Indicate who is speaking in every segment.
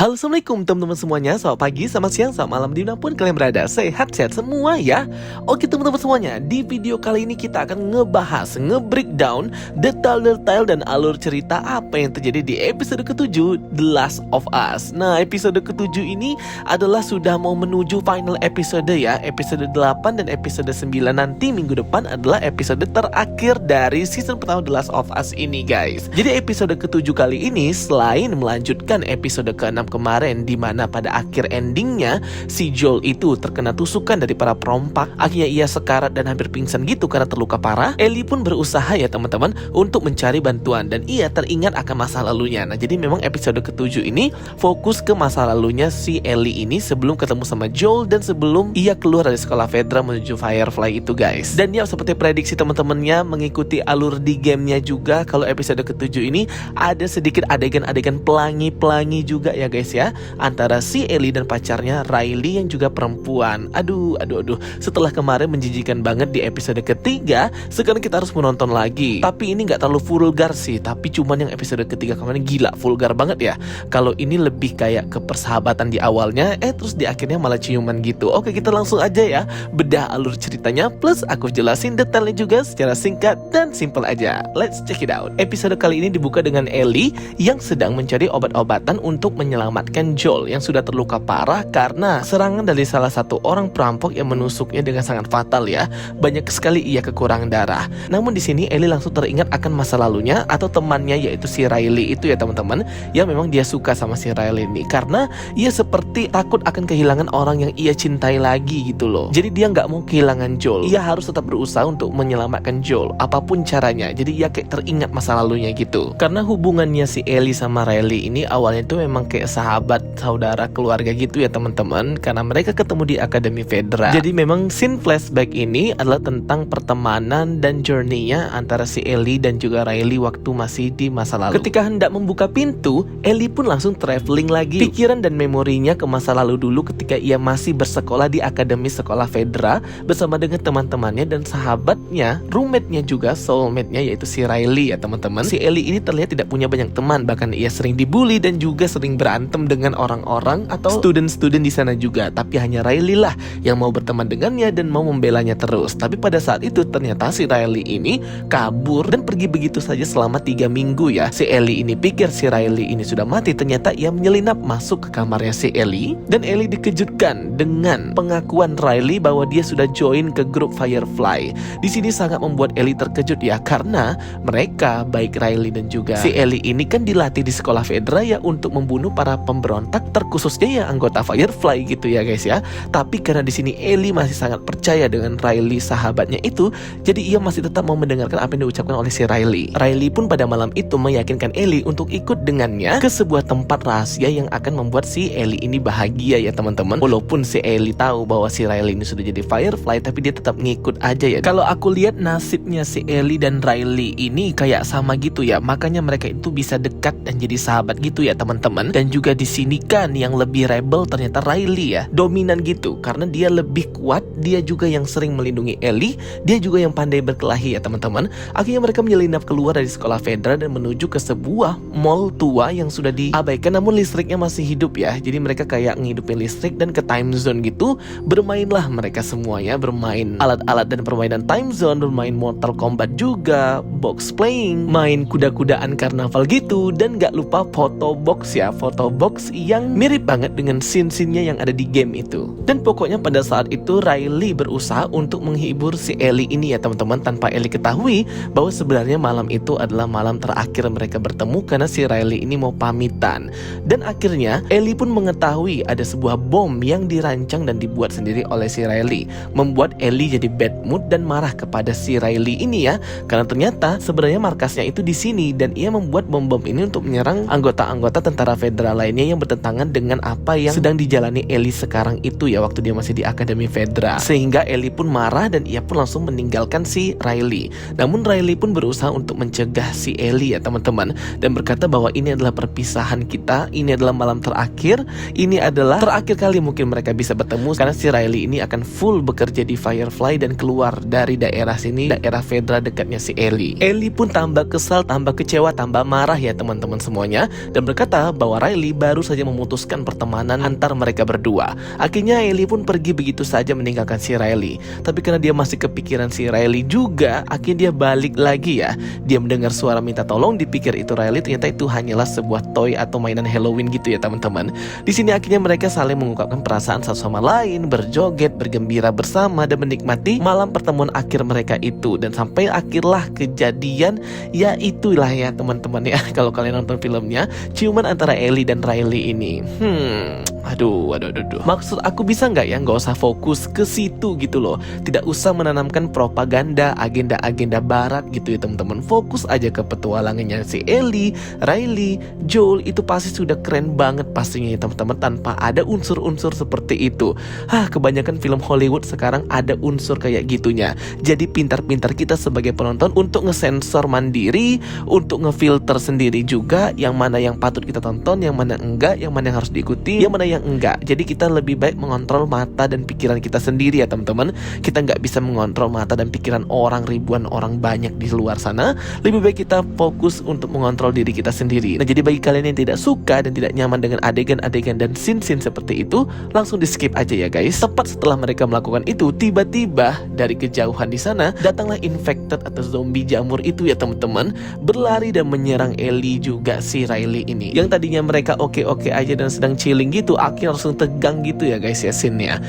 Speaker 1: Halo, assalamualaikum teman-teman semuanya. Selamat pagi, selamat siang, selamat malam, dimanapun kalian berada. Sehat-sehat semua ya. Oke teman-teman semuanya, di video kali ini kita akan ngebahas, nge-breakdown detail-detail dan alur cerita apa yang terjadi di episode ke-7 The Last of Us. Nah, episode ke-7 ini adalah sudah mau menuju final episode ya. Episode 8 dan episode 9 nanti minggu depan adalah episode terakhir dari season pertama The Last of Us ini guys. Jadi episode ke-7 kali ini selain melanjutkan episode ke-6 kemarin, di mana pada akhir endingnya si Joel itu terkena tusukan dari para perompak, akhirnya ia sekarat dan hampir pingsan gitu karena terluka parah. Ellie pun berusaha ya teman-teman untuk mencari bantuan dan ia teringat akan masa lalunya. Nah, jadi memang episode ke-7 ini fokus ke masa lalunya si Ellie ini sebelum ketemu sama Joel dan sebelum ia keluar dari sekolah Fedra menuju Firefly itu guys. Dan ya seperti prediksi teman-temannya mengikuti alur di gamenya juga, kalau episode ke-7 ini ada sedikit adegan-adegan pelangi-pelangi juga ya guys ya, antara si Ellie dan pacarnya Riley yang juga perempuan. Aduh. Setelah kemarin menjijikan banget di episode ketiga, sekarang kita harus menonton lagi. Tapi ini nggak terlalu vulgar sih, tapi cuman yang episode ketiga kemarin gila vulgar banget ya. Kalau ini lebih kayak ke persahabatan di awalnya, terus di akhirnya malah ciuman gitu. Oke, kita langsung aja ya bedah alur ceritanya, plus aku jelasin detailnya juga secara singkat dan simple aja. Let's check it out. Episode kali ini dibuka dengan Ellie yang sedang mencari obat-obatan untuk menyelamatkan Joel yang sudah terluka parah karena serangan dari salah satu orang perampok yang menusuknya dengan sangat fatal ya. Banyak sekali ia kekurangan darah. Namun di sini Ellie langsung teringat akan masa lalunya atau temannya, yaitu si Riley itu ya teman-teman, yang memang dia suka sama si Riley ini karena ia seperti takut akan kehilangan orang yang ia cintai lagi gitu loh. Jadi dia nggak mau kehilangan Joel. Ia harus tetap berusaha untuk menyelamatkan Joel apapun caranya. Jadi ia kayak teringat masa lalunya gitu. Karena hubungannya si Ellie sama Riley ini awalnya itu memang kayak sahabat, saudara, keluarga gitu ya teman-teman, karena mereka ketemu di Akademi Fedra. Jadi memang scene flashback ini adalah tentang pertemanan dan journey-nya antara si Ellie dan juga Riley waktu masih di masa lalu. Ketika hendak membuka pintu, Ellie pun langsung traveling lagi pikiran dan memorinya ke masa lalu dulu ketika ia masih bersekolah di Akademi Sekolah Fedra bersama dengan teman-temannya dan sahabatnya, roommate-nya juga, soulmate-nya, yaitu si Riley ya teman-teman. Si Ellie ini terlihat tidak punya banyak teman, bahkan ia sering dibully dan juga sering berantem dengan orang-orang atau student-student di sana juga. Tapi hanya Riley lah yang mau berteman dengannya dan mau membelanya terus. Tapi pada saat itu ternyata si Riley ini kabur dan pergi begitu saja selama 3 minggu ya. Si Ellie ini pikir si Riley ini sudah mati, ternyata ia menyelinap masuk ke kamarnya si Ellie dan Ellie dikejutkan dengan pengakuan Riley bahwa dia sudah join ke grup Firefly. Di sini sangat membuat Ellie terkejut ya, karena mereka, baik Riley dan juga si Ellie ini kan dilatih di sekolah Fedra ya untuk membunuh para pemberontak, terkhususnya ya anggota Firefly gitu ya guys ya. Tapi karena di sini Ellie masih sangat percaya dengan Riley sahabatnya itu, jadi ia masih tetap mau mendengarkan apa yang diucapkan oleh si Riley. Riley pun pada malam itu meyakinkan Ellie untuk ikut dengannya ke sebuah tempat rahasia yang akan membuat si Ellie ini bahagia ya teman-teman. Walaupun si Ellie tahu bahwa si Riley ini sudah jadi Firefly, tapi dia tetap ngikut aja ya. Kalau aku lihat nasibnya si Ellie dan Riley ini kayak sama gitu ya, makanya mereka itu bisa dekat dan jadi sahabat gitu ya teman-teman. Dan juga di sini kan yang lebih rebel ternyata Riley ya, dominan gitu karena dia lebih kuat, dia juga yang sering melindungi Ellie, dia juga yang pandai berkelahi ya teman-teman. Akhirnya mereka menyelinap keluar dari sekolah Fedra dan menuju ke sebuah mall tua yang sudah diabaikan namun listriknya masih hidup ya. Jadi mereka kayak ngidupin listrik dan ke time zone gitu. Bermainlah mereka semuanya, bermain alat-alat dan permainan time zone, bermain Mortal Kombat juga, box playing, main kuda-kudaan karnaval gitu, dan gak lupa foto box ya, foto box yang mirip banget dengan scene-scene-nya yang ada di game itu. Dan pokoknya pada saat itu Riley berusaha untuk menghibur si Ellie ini ya teman-teman, tanpa Ellie ketahui bahwa sebenarnya malam itu adalah malam terakhir mereka bertemu karena si Riley ini mau pamitan. Dan akhirnya Ellie pun mengetahui ada sebuah bom yang dirancang dan dibuat sendiri oleh si Riley, membuat Ellie jadi bad mood dan marah kepada si Riley ini ya, karena ternyata sebenarnya markasnya itu di sini dan ia membuat bom-bom ini untuk menyerang anggota-anggota tentara Fedra lainnya yang bertentangan dengan apa yang sedang dijalani Ellie sekarang itu ya, waktu dia masih di Akademi Fedra. Sehingga Ellie pun marah dan ia pun langsung meninggalkan si Riley. Namun Riley pun berusaha untuk mencegah si Ellie ya teman-teman, dan berkata bahwa ini adalah perpisahan kita, ini adalah malam terakhir, ini adalah terakhir kali mungkin mereka bisa bertemu karena si Riley ini akan full bekerja di Firefly dan keluar dari daerah sini, daerah Fedra dekatnya si Ellie. Ellie pun tambah kesal, tambah kecewa, tambah marah ya teman-teman semuanya, dan berkata bahwa Riley Riley baru saja memutuskan pertemanan antar mereka berdua. Akhirnya Ellie pun pergi begitu saja meninggalkan si Riley. Tapi karena dia masih kepikiran si Riley juga, akhirnya dia balik lagi ya. Dia mendengar suara minta tolong, dipikir itu Riley, ternyata itu hanyalah sebuah toy atau mainan Halloween gitu ya teman-teman. Di sini akhirnya mereka saling mengungkapkan perasaan satu sama lain, berjoget, bergembira bersama dan menikmati malam pertemuan akhir mereka itu. Dan sampai akhirlah kejadian, ya itulah ya teman-teman ya. Kalau kalian nonton filmnya, ciuman antara Ellie dan Riley ini. Aduh. Maksud aku bisa nggak ya nggak usah fokus ke situ gitu loh. Tidak usah menanamkan propaganda, agenda-agenda barat gitu ya teman-teman. Fokus aja ke petualangannya si Ellie, Riley, Joel. Itu pasti sudah keren banget pastinya ya teman-teman, tanpa ada unsur-unsur seperti itu. Kebanyakan film Hollywood sekarang ada unsur kayak gitunya. Jadi pintar-pintar kita sebagai penonton untuk ngesensor mandiri, untuk ngefilter sendiri juga yang mana yang patut kita tonton, yang mana enggak, yang mana yang harus diikuti, yang mana yang enggak. Jadi kita lebih baik mengontrol mata dan pikiran kita sendiri ya teman-teman. Kita nggak bisa mengontrol mata dan pikiran orang, ribuan orang banyak di luar sana. Lebih baik kita fokus untuk mengontrol diri kita sendiri. Nah, jadi bagi kalian yang tidak suka dan tidak nyaman dengan adegan-adegan dan scene-scene seperti itu, langsung di skip aja ya guys. Tepat setelah mereka melakukan itu, tiba-tiba dari kejauhan di sana datanglah infected atau zombie jamur itu ya teman-teman, berlari dan menyerang Ellie juga si Riley ini. Yang tadinya mereka oke-oke aja dan sedang chilling gitu, akhirnya langsung tegang gitu ya guys ya scene-nya.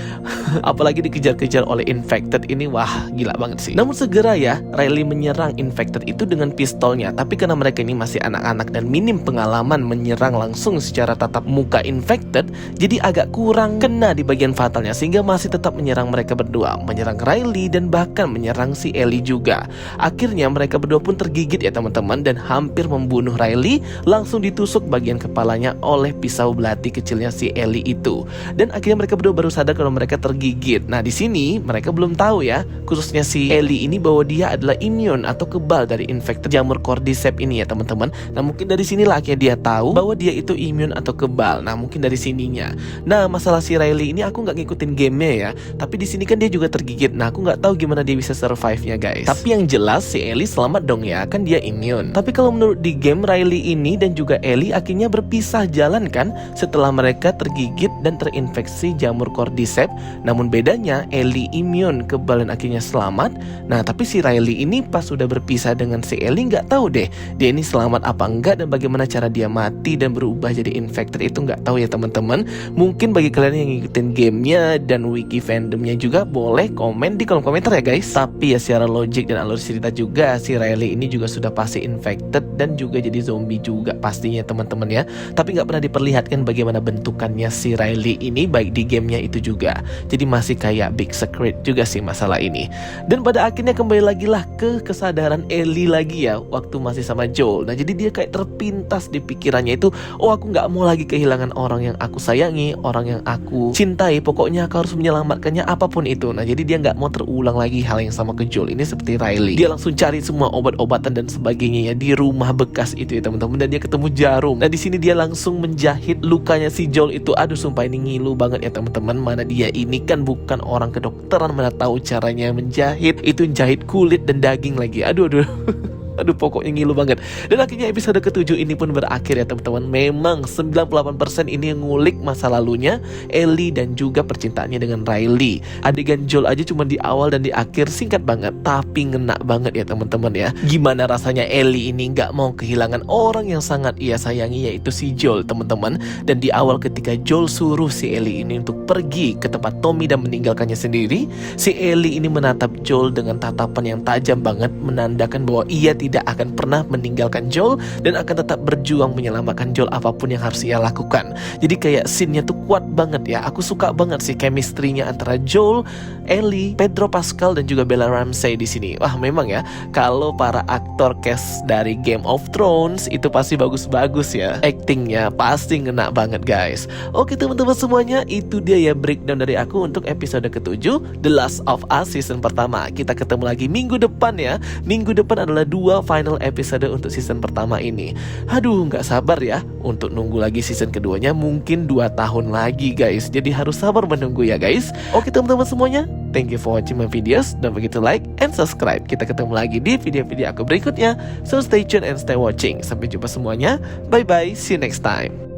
Speaker 1: Apalagi dikejar-kejar oleh infected ini, wah gila banget sih. Namun segera ya Riley menyerang infected itu dengan pistolnya. Tapi karena mereka ini masih anak-anak dan minim pengalaman menyerang langsung secara tatap muka infected, jadi agak kurang kena di bagian fatalnya, sehingga masih tetap menyerang mereka berdua, menyerang Riley dan bahkan menyerang si Ellie juga. Akhirnya mereka berdua pun tergigit ya teman-teman, dan hampir membunuh Riley. Langsung ditusuk bagian kepalanya oleh pisau belati kecilnya si Ellie itu. Dan akhirnya mereka berdua baru sadar kalau mereka tergigit. Nah di sini mereka belum tahu ya, khususnya si Ellie ini, bahwa dia adalah immune atau kebal dari infected jamur cordyceps ini ya teman-teman. Nah mungkin dari sinilah akhirnya dia tahu bahwa dia itu immune atau kebal. Nah mungkin dari sininya. Nah masalah si Riley ini aku nggak ngikutin gamenya ya, tapi di sini kan dia juga tergigit. Nah aku nggak tahu gimana dia bisa survive-nya guys. Tapi yang jelas si Ellie selamat dong ya, kan dia immune. Tapi kalau menurut di game, Riley ini dan juga Ellie akhirnya berpisah jalan kan setelah mereka tergigit dan terinfeksi jamur cordyceps. Namun bedanya Ellie immune, kebal, dan akhirnya selamat. Nah tapi si Riley ini pas sudah berpisah dengan si Ellie, nggak tahu deh dia ini selamat apa enggak, dan bagaimana cara dia mati dan berubah jadi infected itu nggak tahu ya teman-teman. Mungkin bagi kalian yang ngikutin gamenya dan wiki fandomnya juga, boleh komen di kolom komentar ya guys. Tapi ya secara logik dan alur cerita juga, si Riley ini juga sudah pasti infected dan juga jadi zombie juga pastinya teman-teman ya. Tapi nggak pernah diperlihatkan bagaimana bentukannya si Riley ini baik di gamenya itu juga. Jadi masih kayak big secret juga sih masalah ini. Dan pada akhirnya kembali lagi lah ke kesadaran Ellie lagi ya waktu masih sama Joel. Nah jadi dia kayak terpintas di pikirannya itu, oh aku nggak mau lagi kehilangan orang yang aku sayangi, orang yang aku cintai. Pokoknya aku harus menyelamatkannya apapun itu. Nah jadi dia nggak mau terulang lagi hal yang sama ke Joel ini seperti Riley. Dia langsung cari semua obat-obatan dan sebagainya ya di rumah bekas itu ya teman-teman, dan dia ketemu jarum. Nah di sini dia langsung menjahit lukanya si Joel itu. Aduh sumpah ini ngilu banget ya teman-teman. Mana dia ini kan bukan orang kedokteran, mana tahu caranya menjahit. Itu jahit kulit dan daging lagi. Aduh Aduh pokoknya ngilu banget. Dan akhirnya episode ke-7 ini pun berakhir ya teman-teman. Memang 98% ini yang ngulik masa lalunya Ellie dan juga percintaannya dengan Riley. Adegan Joel aja cuma di awal dan di akhir singkat banget, tapi ngena banget ya teman-teman ya. Gimana rasanya Ellie ini gak mau kehilangan orang yang sangat ia sayangi, yaitu si Joel teman-teman. Dan di awal ketika Joel suruh si Ellie ini untuk pergi ke tempat Tommy dan meninggalkannya sendiri, si Ellie ini menatap Joel dengan tatapan yang tajam banget, menandakan bahwa ia tidak akan pernah meninggalkan Joel dan akan tetap berjuang menyelamatkan Joel apapun yang harus ia lakukan. Jadi kayak scene-nya tuh kuat banget ya. Aku suka banget sih chemistry-nya antara Joel, Ellie, Pedro Pascal dan juga Bella Ramsey di sini. Wah memang ya, kalau para aktor cast dari Game of Thrones itu pasti bagus-bagus ya. Actingnya pasti ngena banget guys. Oke teman-teman semuanya, itu dia ya breakdown dari aku untuk episode ke-7 The Last of Us season pertama. Kita ketemu lagi minggu depan ya. Minggu depan adalah 2 final episode untuk season pertama ini. Aduh nggak sabar ya untuk nunggu lagi season keduanya, mungkin 2 tahun lagi guys. Jadi harus sabar menunggu ya guys. Oke teman-teman semuanya, thank you for watching my videos. Don't forget to like and subscribe. Kita ketemu lagi di video-video aku berikutnya. So stay tuned and stay watching. Sampai jumpa semuanya. Bye bye, see you next time.